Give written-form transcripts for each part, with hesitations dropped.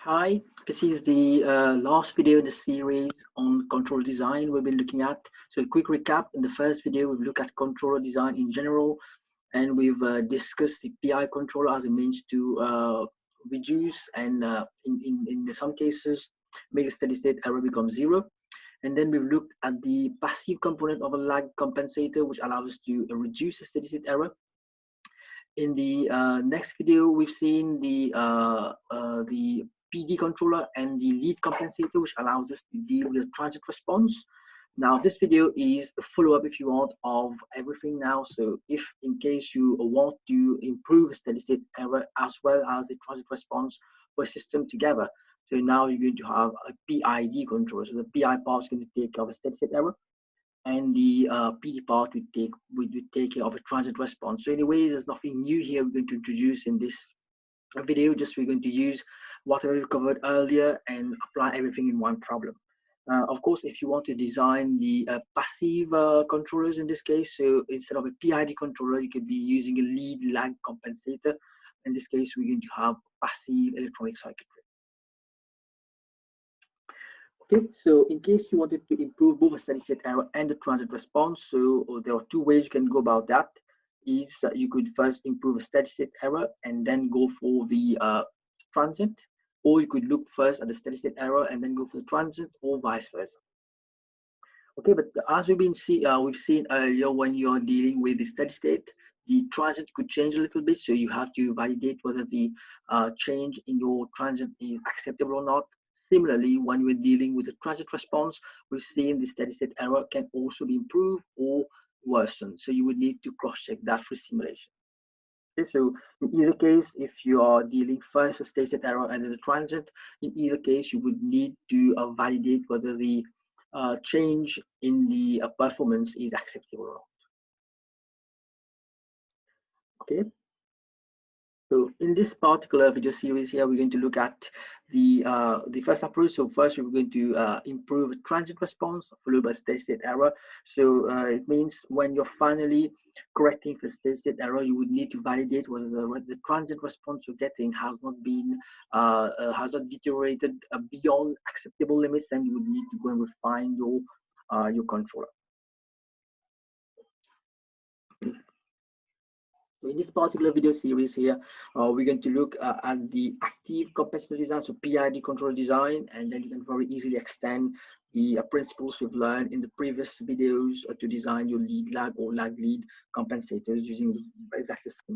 Hi, this is the last video in the series on controller design we've been looking at. So a quick recap: in the first video, we've looked at controller design in general, and we've discussed the PI controller as a means to reduce and in some cases make a steady state error become zero. And then we've looked at the passive component of a lag compensator, which allows us to reduce a steady state error. In the next video, we've seen the PD controller and the lead compensator, which allows us to deal with the transient response. Now, this video is a follow-up, if you want, of everything now. So if in case you want to improve steady state error as well as the transient response for a system together. So now you're going to have a PID controller. So the PI part is going to take care of a steady state error, and the PD part would take care of a transient response. So anyways, there's nothing new here we're going to introduce in this video. Just we're going to use what I covered earlier and apply everything in one problem. Of course, if you want to design the passive controllers in this case, so instead of a PID controller, you could be using a lead lag compensator. In this case, we're going to have passive electronic circuitry. Okay, so in case you wanted to improve both the steady state error and the transient response, so there are two ways you can go about that. Is you could first improve a steady state error and then go for the transient, or you could look first at the steady state error and then go for the transient, or vice versa. Okay, but as we've seen earlier, when you're dealing with the steady state, the transient could change a little bit, so you have to validate whether the change in your transient is acceptable or not. Similarly, when we're dealing with a transient response, we've seen the steady state error can also be improved or worsened. So you would need to cross-check that for simulation. Okay, so in either case, if you are dealing first with steady state error and then the transient, in either case, you would need to validate whether the change in the performance is acceptable or not. Okay. So in this particular video series here, we're going to look at the first approach. So first, we're going to improve transient response followed by steady state error. So it means when you're finally correcting for steady state error, you would need to validate whether the transient response you're getting has not deteriorated beyond acceptable limits, and you would need to go and refine your controller. So in this particular video series here, we're going to look at the active capacitor design, so PID controller design, and then you can very easily extend the principles we've learned in the previous videos to design your lead lag or lag lead compensators using the exact system.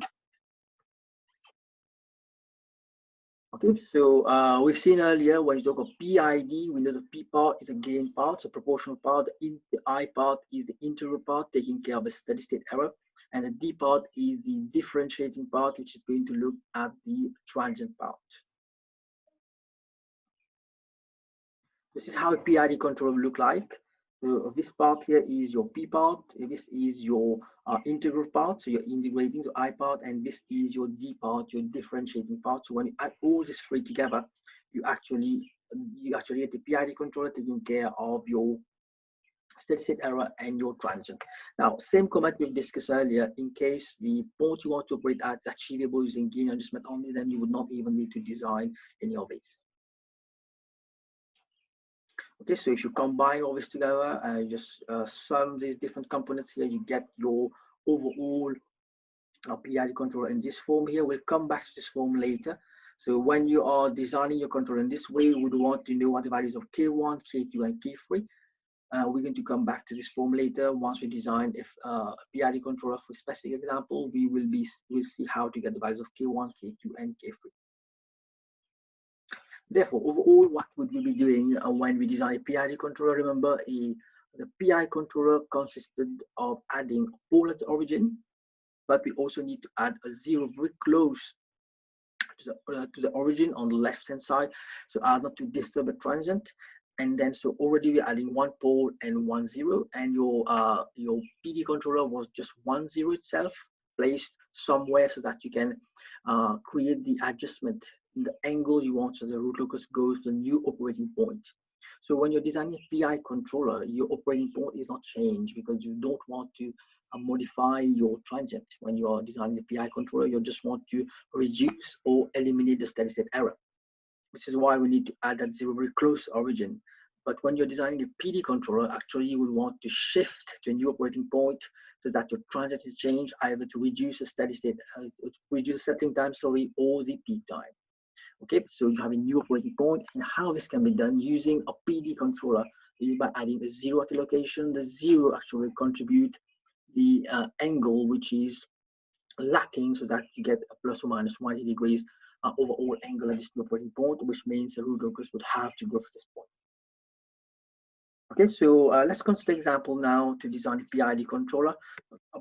Okay, so we've seen earlier when you talk of PID, we know the P part is a gain part, so proportional part. The I part is the integral part, taking care of a steady state error. And the D part is the differentiating part, which is going to look at the transient part. This is how a PID controller will look like. So this part here is your P part, this is your integral part, so you're integrating the I part, and this is your D part, your differentiating part. So when you add all these three together, you actually get the PID controller taking care of your steady state error and your transient. Now, same comment we've discussed earlier, in case the port you want to operate at is achievable using gain adjustment only, then you would not even need to design any of these. Okay, so if you combine all this together and just sum these different components here, you get your overall PID controller in this form here. We'll come back to this form later. So when you are designing your controller in this way, you would want to know what the values of K1, K2, and K3. We're going to come back to this form later. Once we design a PID controller for a specific example, we'll see how to get the values of K1, K2, and K3. Therefore, overall, what would we be doing when we design a PID controller? Remember, the PI controller consisted of adding a pole at the origin, but we also need to add a zero very close to the origin on the left-hand side, so as not to disturb a transient. And then so already we're adding one pole and one zero, and your PD controller was just one zero itself, placed somewhere so that you can create the adjustment in the angle you want, so the root locus goes to the new operating point. So when you're designing a PI controller, your operating point is not changed because you don't want to modify your transient. When you are designing the PI controller, you just want to reduce or eliminate the steady state error. This is why we need to add that zero very close origin. But when you're designing a PD controller, actually you will want to shift to a new operating point so that your transient is changed, either to reduce the steady state, reduce the settling time, sorry, or the peak time. Okay, so you have a new operating point, and how this can be done using a PD controller is by adding a zero at the location. The zero actually will contribute the angle which is lacking, so that you get a plus or minus 180 degrees overall angle at this new operating point, which means the root locus would have to go for this point. Okay, so let's consider example now to design a PID controller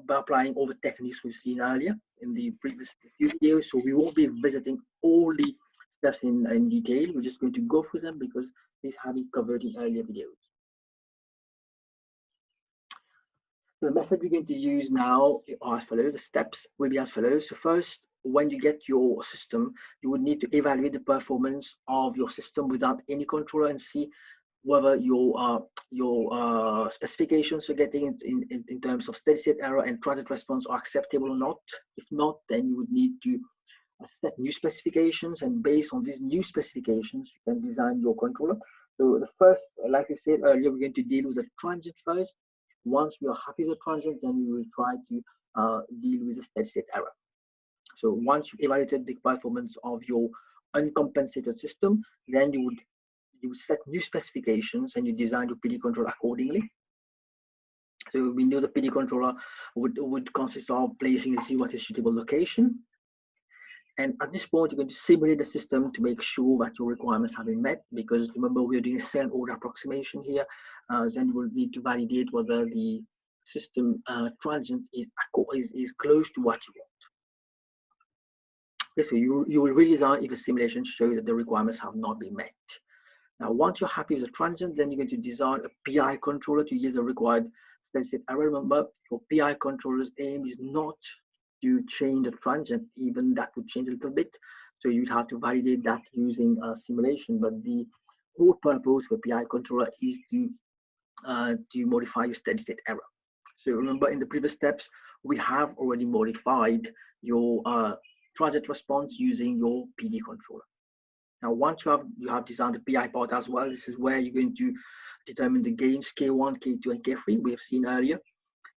by applying all the techniques we've seen earlier in the previous few videos. So we won't be visiting all the steps in detail. We're just going to go through them because these have been covered in earlier videos. The method we're going to use now are as follows. The steps will be as follows. So first, when you get your system, you would need to evaluate the performance of your system without any controller and see whether your specifications you're getting in terms of steady state error and transient response are acceptable or not. If not, then you would need to set new specifications, and based on these new specifications, you can design your controller. So the first, like we said earlier, we're going to deal with the transient first. Once we are happy with the transient, then we will try to deal with the steady state error. So once you evaluated the performance of your uncompensated system, then you set new specifications and you design your PD controller accordingly. So we know the PD controller would consist of placing a zero at a suitable location. And at this point, you're going to simulate the system to make sure that your requirements have been met, because remember, we're doing a second order approximation here. Then you will need to validate whether the system transient is close to what you want. Okay, so you will redesign if a simulation shows that the requirements have not been met. Now, once you're happy with the transient, then you're going to design a PI controller to yield the required steady state error. Remember, your PI controller's aim is not to change the transient, even that would change a little bit. So you'd have to validate that using a simulation. But the whole purpose for PI controller is to modify your steady state error. So remember, in the previous steps, we have already modified your transient response using your PD controller. Now, once you have designed the PI part as well, this is where you're going to determine the gains K1, K2, and K3 we have seen earlier.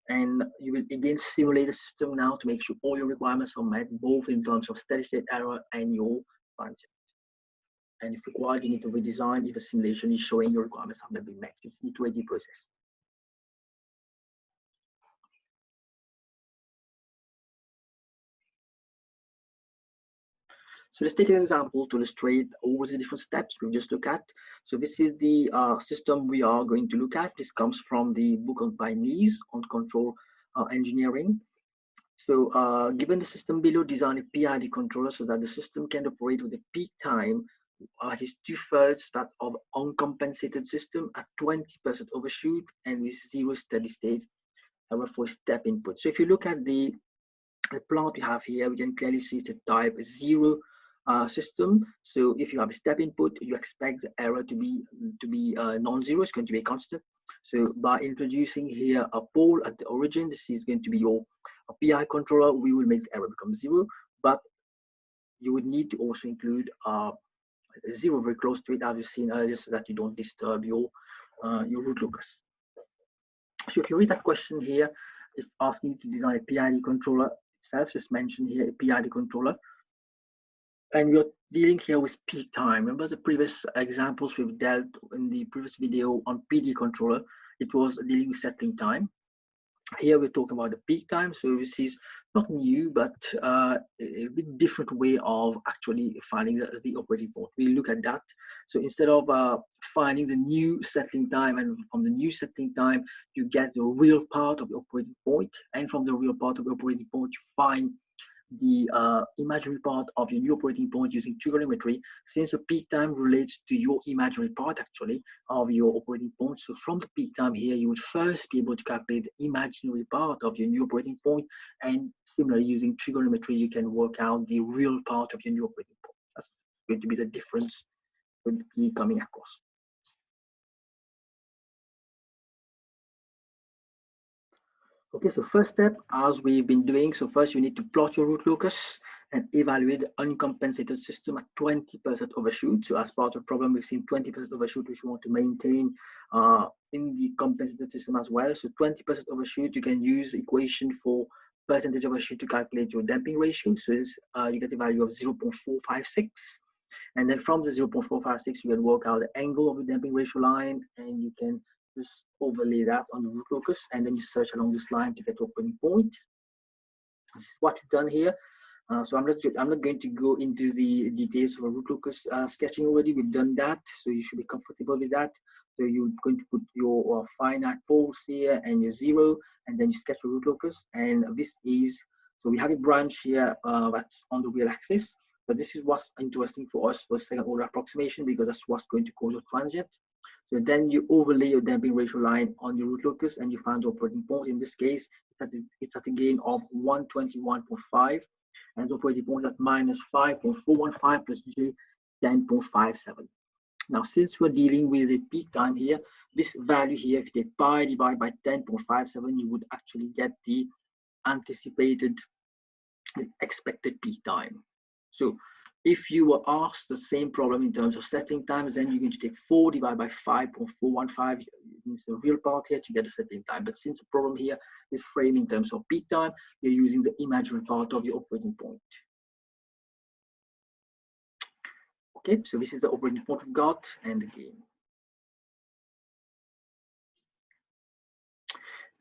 And you will again simulate the system now to make sure all your requirements are met, both in terms of steady state error and your transient. And if required, you need to redesign if a simulation is showing your requirements have not been met. It's an iterative process. So let's take an example to illustrate all the different steps we've just looked at. So this is the system we are going to look at. This comes from the book by Nies on control engineering. So given the system below, design a PID controller so that the system can operate with a peak time that is 2/3 that of uncompensated system at 20% overshoot and with zero steady state error for step input. So if you look at the plot we have here, we can clearly see the type 0 system. So if you have a step input, you expect the error to be non-zero. It's going to be a constant. So by introducing here a pole at the origin, this is going to be your PI controller. We will make the error become 0, but you would need to also include a 0 very close to it, as we've seen earlier, so that you don't disturb your root locus. So if you read that question here, it's asking you to design a PID controller itself. Just mentioned here a PID controller. And we're dealing here with peak time. Remember the previous examples we've dealt in the previous video on PD controller, it was dealing with settling time. Here we're talking about the peak time. So this is not new, but a bit different way of actually finding the operating point. We look at that. So instead of finding the new settling time, and from the new settling time, you get the real part of the operating point. And from the real part of the operating point, you find the imaginary part of your new operating point using trigonometry, since the peak time relates to your imaginary part actually of your operating point. So from the peak time here, you would first be able to calculate the imaginary part of your new operating point, and similarly using trigonometry, you can work out the real part of your new operating point. That's going to be the difference would be coming across. Okay, so first step, as we've been doing, so first you need to plot your root locus, and evaluate the uncompensated system at 20% overshoot. So as part of the problem, we've seen 20% overshoot, which we want to maintain in the compensated system as well. So 20% overshoot, you can use the equation for percentage overshoot to calculate your damping ratio. So you get a value of 0.456. And then from the 0.456, you can work out the angle of the damping ratio line, and you can just overlay that on the root locus, and then you search along this line to get your operating point. This is what we've done here. So I'm not going to go into the details of a root locus sketching already. We've done that, so you should be comfortable with that. So you're going to put your finite poles here and your 0, and then you sketch your root locus. And this is, so we have a branch here that's on the real axis, but this is what's interesting for us for second order approximation, because that's what's going to cause your transient. So then you overlay your damping ratio line on your root locus, and you find the operating point. In this case, it's at a gain of 121.5. and the operating point at minus 5.415 plus J 10.57. Now, since we're dealing with the peak time here, this value here, if you take pi divided by 10.57, you would actually get the anticipated expected peak time. So if you were asked the same problem in terms of settling times, then you're going to take 4 divided by 5.415, means the real part here to get the settling time. But since the problem here is framed in terms of peak time, you're using the imaginary part of your operating point. Okay, so this is the operating point we've got, and the gain.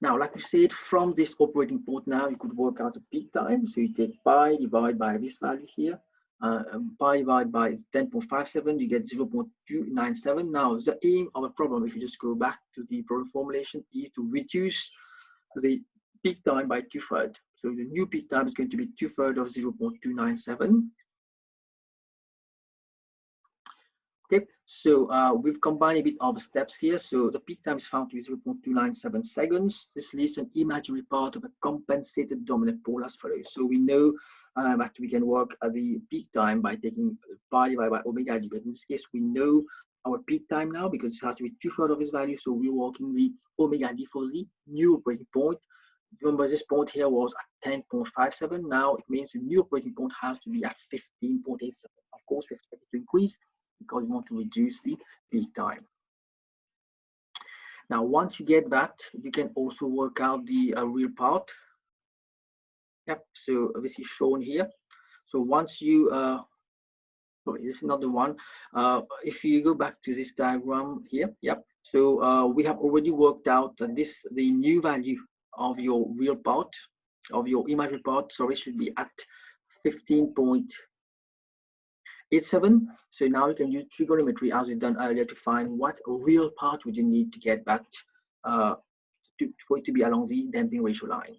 Now, like we said, from this operating point now, you could work out the peak time. So you take pi divided by this value here. Pi divided by 10.57, you get 0.297. Now, the aim of a problem, if you just go back to the problem formulation, is to reduce the peak time by 2/3. So the new peak time is going to be 2/3 of 0.297. Okay, so we've combined a bit of steps here. So the peak time is found to be 0.297 seconds. This leads to an imaginary part of a compensated dominant pole as follows. So we know that we can work at the peak time by taking pi divided by omega d. But in this case, we know our peak time now because it has to be 2/3 of this value. So we're working the omega d for the new operating point. Remember, this point here was at 10.57. Now it means the new operating point has to be at 15.87. Of course, we expect it to increase because we want to reduce the peak time. Now, once you get that, you can also work out the real part. Yep, so this is shown here. So once you, sorry, this is not the one. If you go back to this diagram here, yep. So we have already worked out that the new value of your real part, of your imaginary part, sorry, should be at 15.87. So now you can use trigonometry as we've done earlier to find what real part would you need to get back for it to be along the damping ratio line.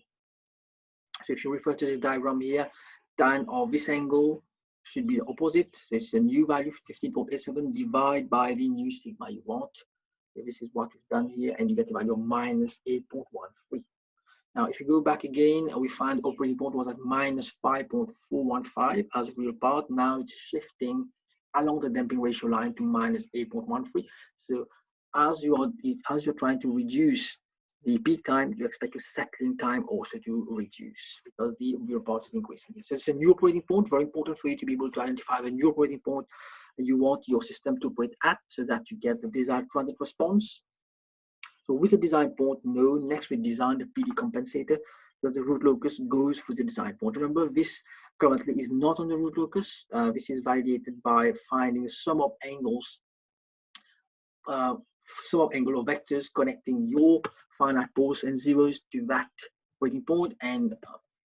So if you refer to this diagram here, tan of this angle should be the opposite. So it's a new value 15.87 divided by the new sigma you want. So this is what we've done here, and you get the value of minus 8.13. Now, if you go back again, we find the operating point was at minus 5.415 as a real part. Now it's shifting along the damping ratio line to minus 8.13. So as you're trying to reduce the peak time, you expect your settling time also to reduce because the real part is increasing. So it's a new operating point, very important for you to be able to identify the new operating point that you want your system to operate at so that you get the desired transient response. So with the design point known, next we design the PD compensator so the root locus goes through the design point. Remember, this currently is not on the root locus. This is validated by finding the sum of angles, sum of angular vectors connecting your finite poles and zeros to that operating point, and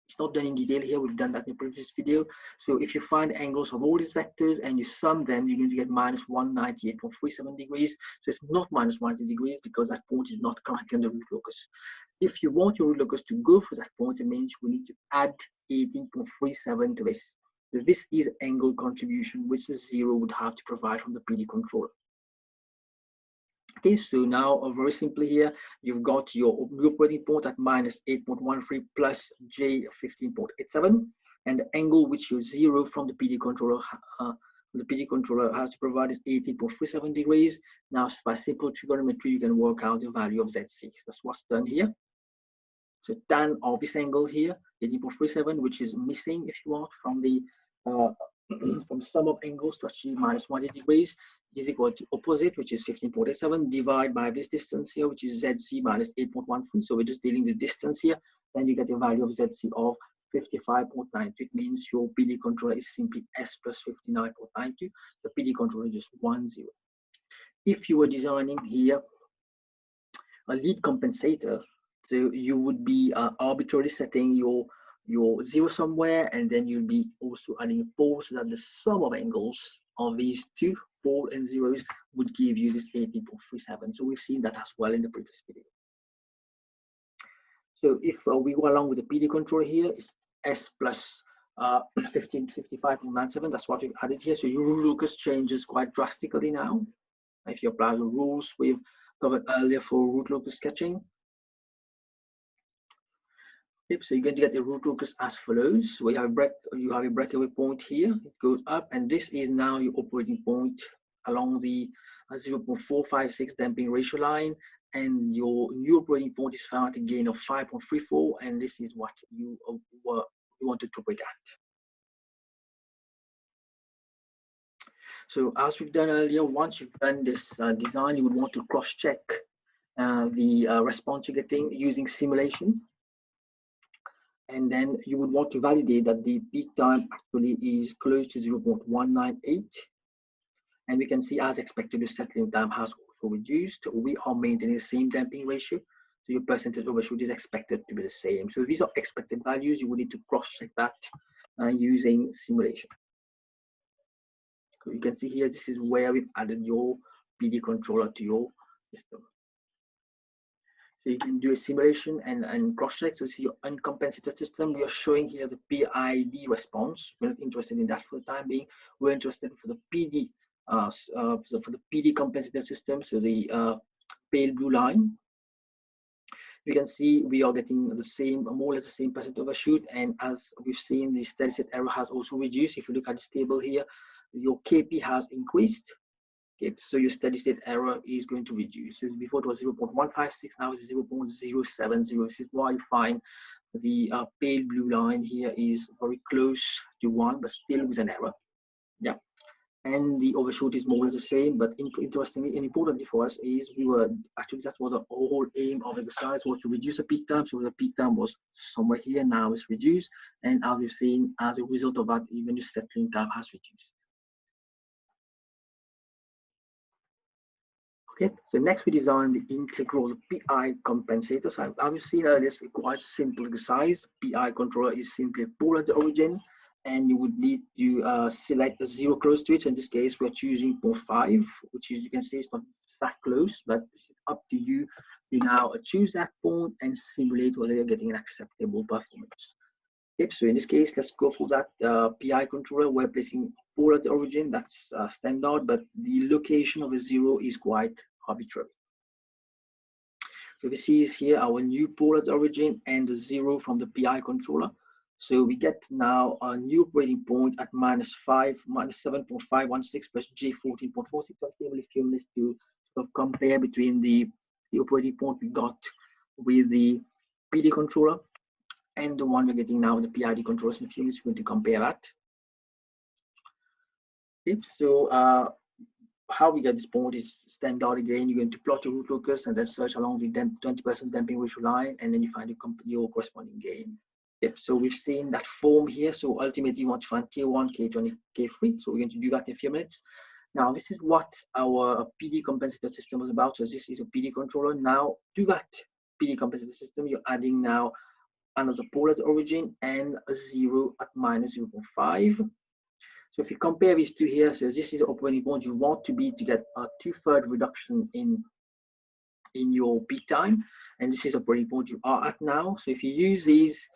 it's not done in detail here. We've done that in the previous video. So if you find angles of all these vectors and you sum them, you're going to get minus 198.37 degrees. So it's not minus 90 degrees because that point is not currently on the root locus. If you want your root locus to go for that point, it means we need to add 18.37 to this. So this is angle contribution which the 0 would have to provide from the PD controller. Okay, so now very simply here, you've got your operating point at minus 8.13 plus J 15.87, and the angle which your 0 from the PD controller has to provide is 18.37 degrees. Now, by simple trigonometry, you can work out the value of ZC. That's what's done here. So tan of this angle here, 18.37, which is missing, if you want, from the from sum of angles to achieve minus 180 degrees, is equal to opposite, which is 15.87, divided by this distance here, which is ZC minus 8.13. So we're just dealing with distance here. Then you get the value of ZC of 55.92. It means your PD controller is simply S plus 59.92. The PD controller is just 10. If you were designing here a lead compensator, so you would be arbitrarily setting your zero somewhere, and then you'll be also adding a pole so that the sum of angles of these two pole and zeros would give you this 18.37. So we've seen that as well in the previous video. So if we go along with the PD controller here, it's S plus 55.97. That's what we've added here. So your Locus changes quite drastically now. If you apply the rules we've covered earlier for root locus sketching. Yep, so you're going to get the root locus as follows. We have a breakaway point here. It goes up, and this is now your operating point along the 0.456 damping ratio line, and your new operating point is found at a gain of 5.34, and this is what you wanted to break at. So as we've done earlier, once you've done this design, you would want to cross-check the response you're getting using simulation. And then you would want to validate that the peak time actually is close to 0.198. And we can see, as expected, the settling time has also reduced. We are maintaining the same damping ratio. So your percentage overshoot is expected to be the same. So these are expected values. You will need to cross-check that using simulation. So you can see here, this is where we've added your PD controller to your system. So you can do a simulation and cross-check. So see your uncompensated system. We are showing here the PID response. We're not interested in that for the time being. We're interested for the PD, for the PD compensated system. So the pale blue line. You can see we are getting the same, more or less the same percent overshoot. And as we've seen, the steady state error has also reduced. If you look at this table here, your KP has increased. Okay, so your steady state error is going to reduce. So before it was 0.156, now it's 0.070. This is why you find the pale blue line here is very close to 1, but still with an error. Yeah, and the overshoot is more or less the same. But interestingly and importantly for us is that was the whole aim of the exercise, was to reduce the peak time. So the peak time was somewhere here, now it's reduced, and as we've seen, as a result of that, even the settling time has reduced. Okay, so next we design the integral PI compensator. So as we've seen earlier, it's quite simple exercise. PI controller is simply a pole at the origin, and you would need to select a zero close to it. So in this case, we're choosing 0.5, which is, you can see, it's not that close, but it's up to you. You now choose that point and simulate whether you're getting an acceptable performance. Yep, so in this case, let's go for that PI controller. We're placing pole at the origin, that's standard, but the location of a zero is quite arbitrary. So we see is here our new pole at the origin and the zero from the PI controller. So we get now a new operating point at minus 7.516 plus J14.46. I'll take a few minutes to sort of compare between the operating point we got with the PD controller and the one we're getting now with the PID controllers. In a few minutes, we're going to compare that. Okay, so how we get this point is standard again. You're going to plot your root locus and then search along the 20% damping ratio line, and then you find your corresponding gain. Yep, so we've seen that form here. So ultimately, you want to find K1, K20, K3. So we're going to do that in a few minutes. Now, this is what our PD compensator system was about. So this is a PD controller. Now, to that PD compensator system, you're adding now another pole at the origin and a zero at minus 0.5. So if you compare these two here, so this is the operating point you want to be to get a 2/3 reduction in your peak time, and this is the operating point you are at now. So if you use these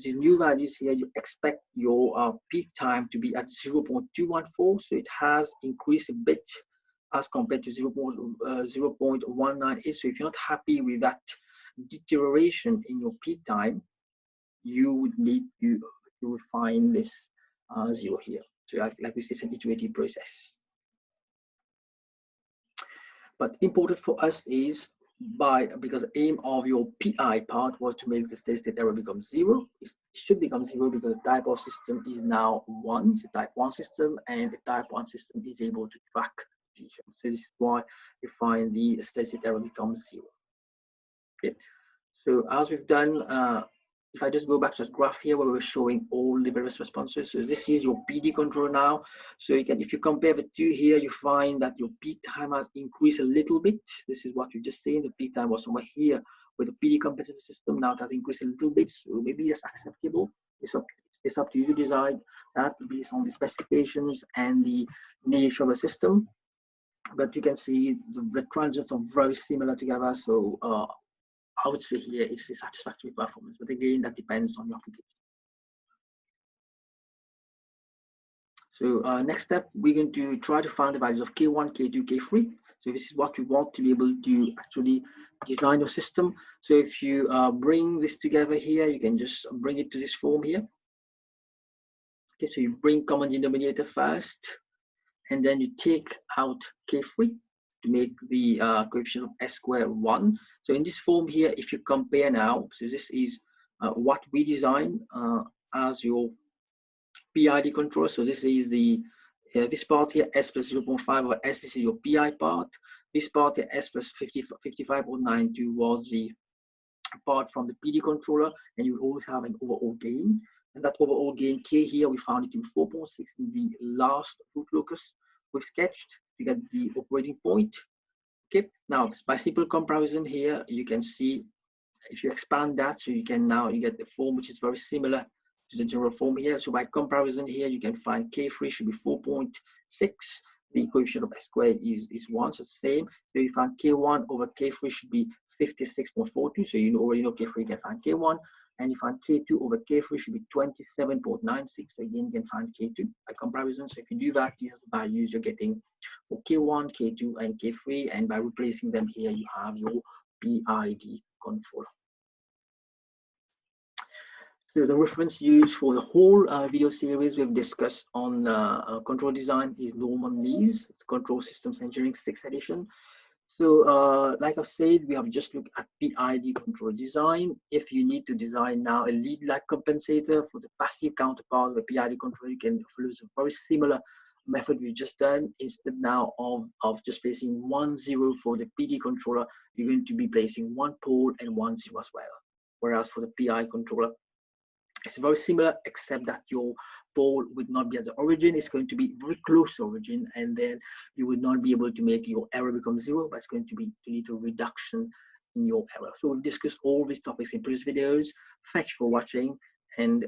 new values here, you expect your peak time to be at 0.214. So it has increased a bit as compared to 0.198. So if you're not happy with that deterioration in your peak time, you would need to refine this zero here. So like we say, it's an iterative process. But important for us is because the aim of your PI part was to make the steady state error become 0. It should become 0 because the type of system is now 1. It's a type 1 system, and the type 1 system is able to track position. So this is why you find the steady state error becomes 0. Okay. So as we've done, if I just go back to the graph here where we're showing all the various responses, so this is your PD controller now. So you can, if you compare the two here, you find that your peak time has increased a little bit. This is what you just seen. The peak time was somewhere here with the PD competitive system. Now it has increased a little bit, so maybe that's acceptable. It's up to you to decide that based on the specifications and the nature of the system. But you can see the transients are very similar together. So I would say here it's a satisfactory performance, but again, that depends on your application. So next step, we're going to try to find the values of K1, K2, K3. So this is what we want to be able to actually design your system. So if you bring this together here, you can just bring it to this form here. Okay, so you bring common denominator first, and then you take out K3 to make the coefficient of S squared 1. So in this form here, if you compare now, so this is what we design as your PID controller. So this is the this part here, S plus 0.5 over S, this is your PI part. This part here, S plus 55.92 was the part from the PD controller, and you always have an overall gain. And that overall gain K here, we found it in 4.6 in the last root locus we've sketched to get the operating point. Okay, now by simple comparison here, you can see if you expand that, so you can now you get the form which is very similar to the general form here. So by comparison here, you can find K3 should be 4.6. The coefficient of S squared is 1, so it's the same. So you find K1 over K3 should be 56.42. So you already know K3, you can find K1. And you find K2 over K3 should be 27.96. So again, you can find K2 by comparison. So if you do that, these are the values you're getting for K1, K2, and K3. And by replacing them here, you have your PID controller. So the reference used for the whole video series we've discussed on control design is Norman Lee's Control Systems Engineering 6th edition. So like I said, we have just looked at PID control design. If you need to design now a lead lag compensator for the passive counterpart of the PID control, you can follow a very similar method we've just done. Instead now of just placing 1 0 for the PD controller, you're going to be placing 1 pole and 1 0 as well. Whereas for the PI controller, it's very similar, except that your pole would not be at the origin. It's going to be very close to origin, and then you would not be able to make your error become 0, but it's going to lead to a reduction in your error. So we've discussed all these topics in previous videos. Thanks for watching, and